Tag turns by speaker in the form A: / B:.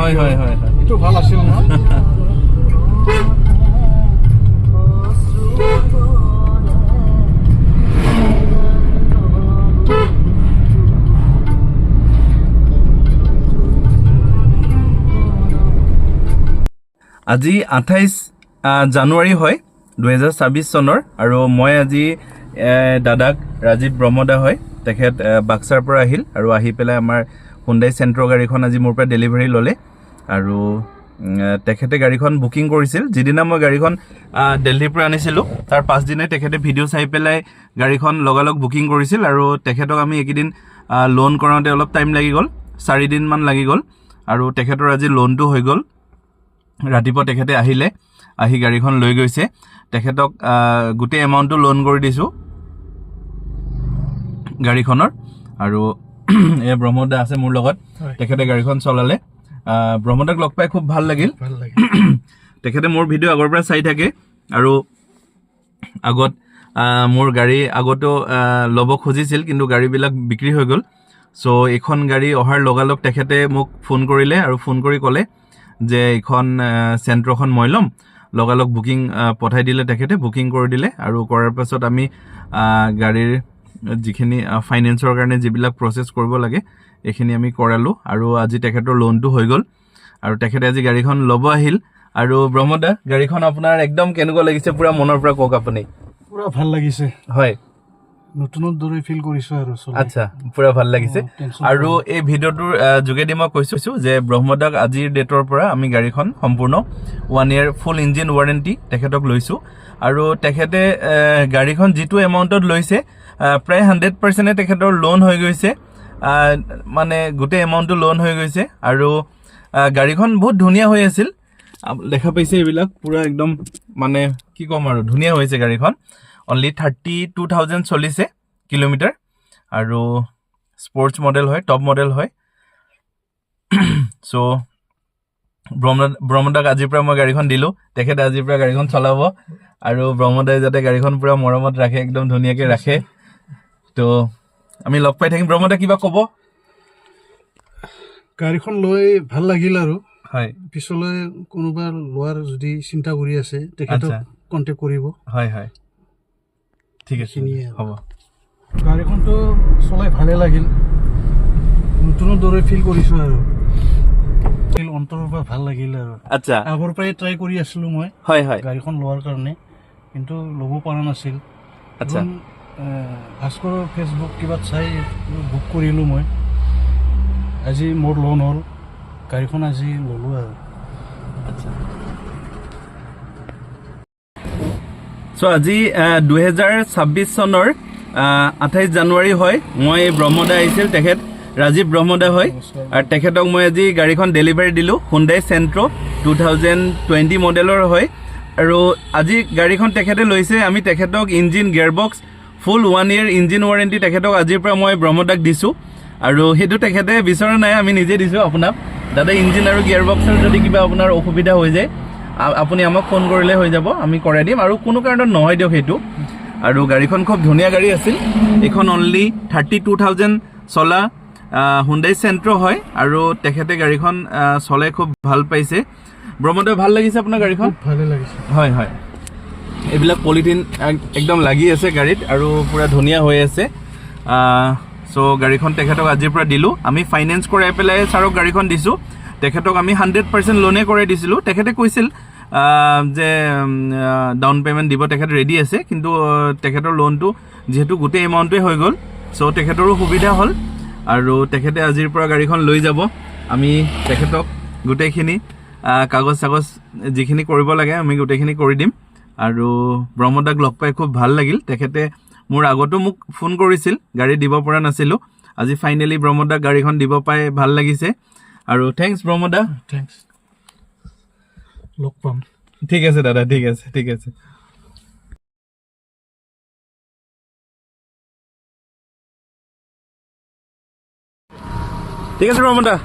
A: হয় হয় হয় হয়
B: এইটো ভাল আছিল ন
A: আজি 28 জানুৱাৰী হয় 2026 চনৰ আৰু মই আজি দাদাক ৰাজীৱ ব্ৰহ্মদা হয় তেখেত বাক্সাৰ পৰা আহিল আৰু আহি পেলাই আমাৰ হুণ্ডাই চেন্ট্ৰ গাড়ীখন আজি মোৰ পৰা ডেলিভাৰী ল'লে আৰু তেখেতে গাড়ীখন বুকিং কৰিছিল যিদিনা মই গাড়ীখন দিল্লীৰ পৰা আনিছিলোঁ তাৰ পাঁচদিনাই তেখেতে ভিডিঅ' চাই পেলাই গাড়ীখন লগালগ বুকিং কৰিছিল আৰু তেখেতক আমি এইকেইদিন লোন কৰাওঁতে অলপ টাইম লাগি গ'ল 4 দিনমান লাগি গ'ল আৰু তেখেতৰ আজি লোনটো হৈ গ'ল ৰাতিপুৱা তেখেতে আহিলে আহি গাড়ীখন লৈ গৈছে তেখেতক গোটেই এমাউণ্টটো লোন কৰি দিছোঁ গাড়ীখনৰ আৰু এই ব্ৰহ্মদা আছে মোৰ লগত তেখেতে গাড়ীখন চলালে ব্ৰহ্মদাক লগ পাই খুব ভাল লাগিল তেখেতে মোৰ ভিডিঅ' আগৰ পৰা চাই থাকে আৰু আগত মোৰ গাড়ী আগতো ল'ব খুজিছিল কিন্তু গাড়ীবিলাক বিক্ৰী হৈ গ'ল চ' এইখন গাড়ী অহাৰ লগালগ তেখেতে মোক ফোন কৰিলে আৰু ফোন কৰি ক'লে যে এইখন চেন্ট্ৰখন মই ল'ম লগালগ বুকিং পঠাই দিলে তেখেতে বুকিং কৰি দিলে আৰু কৰাৰ পাছত আমি গাড়ীৰ যিখিনি ফাইনেন্সৰ কাৰণে যিবিলাক প্ৰচেছ কৰিব লাগে এইখিনি আমি কৰালোঁ আৰু আজি তেখেতৰ লোনটো হৈ গ'ল আৰু তেখেতে আজি গাড়ীখন ল'ব আহিল আৰু ব্ৰহ্মদা গাড়ীখন আপোনাৰ একদম কেনেকুৱা লাগিছে পুৰা মনৰ পৰা কওক আপুনি
B: পুৰা ভাল লাগিছে
A: হয়
B: নতুনৰ দৰে ফিল কৰিছোঁ আৰু
A: আচ্ছা পুৰা ভাল লাগিছে আৰু এই ভিডিঅ'টোৰ যোগেদি মই কৈছোঁ যে ব্ৰহ্মদাক আজিৰ ডেটৰ পৰা আমি গাড়ীখন সম্পূৰ্ণ 1 year ফুল ইঞ্জিন ৱাৰেণ্টি তেখেতক লৈছোঁ আৰু তেখেতে গাড়ীখন যিটো এমাউণ্টত লৈছে প্ৰায় 100% তেখেতৰ লোন হৈ গৈছে মানে গোটেই এমাউণ্টটো লোন হৈ গৈছে আৰু গাড়ীখন বহুত ধুনীয়া হৈ আছিল দেখা পাইছে এইবিলাক পুৰা একদম মানে কি ক'ম আৰু ধুনীয়া হৈছে গাড়ীখন অনলি 32,000 চলিছে কিলোমিটাৰ আৰু স্পৰ্টছ মডেল হয় টপ মডেল হয় চ' ব্ৰহ্মদাক আজিৰ পৰা মই গাড়ীখন দিলোঁ তেখেতে আজিৰ পৰা গাড়ীখন চলাব আৰু ব্ৰহ্মদাই যাতে গাড়ীখন পুৰা মৰমত ৰাখে একদম ধুনীয়াকৈ ৰাখে তো আমি লগ পাই থাকিম ব্ৰহ্মদা কিবা ক'ব
B: গাড়ীখন লৈ ভাল লাগিল আৰু
A: হয়
B: পিছলৈ কোনোবা লোৱাৰ যদি চিন্তা কৰি আছে তেখেতক কণ্টেক্ট কৰিব
A: হয় হয় ঠিক আছে হ'ব
B: গাড়ীখনটো চলাই ভালে লাগিল নতুনৰ দৰে ফিল কৰিছোঁ আৰু অন্তৰৰ পৰা ভাল লাগিল আৰু
A: আচ্ছা
B: আগৰ পৰাই ট্ৰাই কৰি আছিলোঁ মই
A: হয় হয়
B: গাড়ীখন লোৱাৰ কাৰণে কিন্তু ল'ব পৰা নাছিল
A: আচ্ছা
B: ভাস্কৰৰ ফেচবুক কিবা চাই বুক কৰিলোঁ মই আজি মোৰ লোন হ'ল গাড়ীখন আজি ল'লোঁ আৰু
A: আচ্ছা চ' আজি 2026 চনৰ 28 জানুৱাৰী হয় মই ব্ৰহ্মদা আহিছিল তেখেত ৰাজীৱ ব্ৰহ্মদা হয় আৰু তেখেতক মই আজি গাড়ীখন ডেলিভাৰী দিলোঁ হুণ্ডাই চেন্ট্ৰ 2020 মডেলৰ হয় আৰু আজি গাড়ীখন তেখেতে লৈছে আমি তেখেতক ইঞ্জিন গিয়াৰবক্স ফুল 1 year ইঞ্জিন ৱাৰেণ্টি তেখেতক আজিৰ পৰা মই ব্ৰহ্মদাক দিছোঁ আৰু সেইটো তেখেতে বিচৰা নাই আমি নিজে দিছোঁ আপোনাক দাদা ইঞ্জিন আৰু গিয়াৰবক্সৰ যদি কিবা আপোনাৰ অসুবিধা হৈ যায় আপুনি আমাক ফোন কৰিলে হৈ যাব আমি কৰাই দিম আৰু কোনো কাৰণত নহয় দিয়ক সেইটো আৰু গাড়ীখন খুব ধুনীয়া গাড়ী আছিল এইখন অনলি 32,000 চলা হুণ্ডাই চেন্ট্ৰ হয় আৰু তেখেতে গাড়ীখন চলাই খুব ভাল পাইছে ব্ৰহ্মদা ভাল লাগিছে আপোনাৰ গাড়ীখন
B: ভালে লাগিছে
A: হয় হয় এইবিলাক পলিথিন একদম লাগি আছে গাড়ীত আৰু পুৰা ধুনীয়া হৈ আছে চ' গাড়ীখন তেখেতক আজিৰ পৰা দিলোঁ আমি ফাইনেন্স কৰাই পেলাই ছাৰক গাড়ীখন দিছোঁ তেখেতক আমি 100% লোনে কৰাই দিছিলোঁ তেখেতে কৈছিল যে ডাউন পে'মেণ্ট দিব তেখেত ৰেডি আছে কিন্তু তেখেতৰ লোনটো যিহেতু গোটেই এমাউণ্টটোৱে হৈ গ'ল চ' তেখেতৰো সুবিধা হ'ল আৰু তেখেতে আজিৰ পৰা গাড়ীখন লৈ যাব আমি তেখেতক গোটেইখিনি কাগজ চাগজ যিখিনি কৰিব লাগে আমি গোটেইখিনি কৰি দিম আৰু ব্ৰহ্মদাক লগ পাই খুব ভাল লাগিল তেখেতে মোৰ আগতো মোক ফোন কৰিছিল গাড়ী দিব পৰা নাছিলোঁ আজি ফাইনেলি ব্ৰহ্মদাক গাড়ীখন দিব পাই ভাল লাগিছে আৰু থেংকছ ব্ৰহ্মদা
B: থেংকছ লগ পাম
A: ঠিক আছে দাদা ঠিক আছে ঠিক আছে ঠিক আছে ব্ৰহ্মদা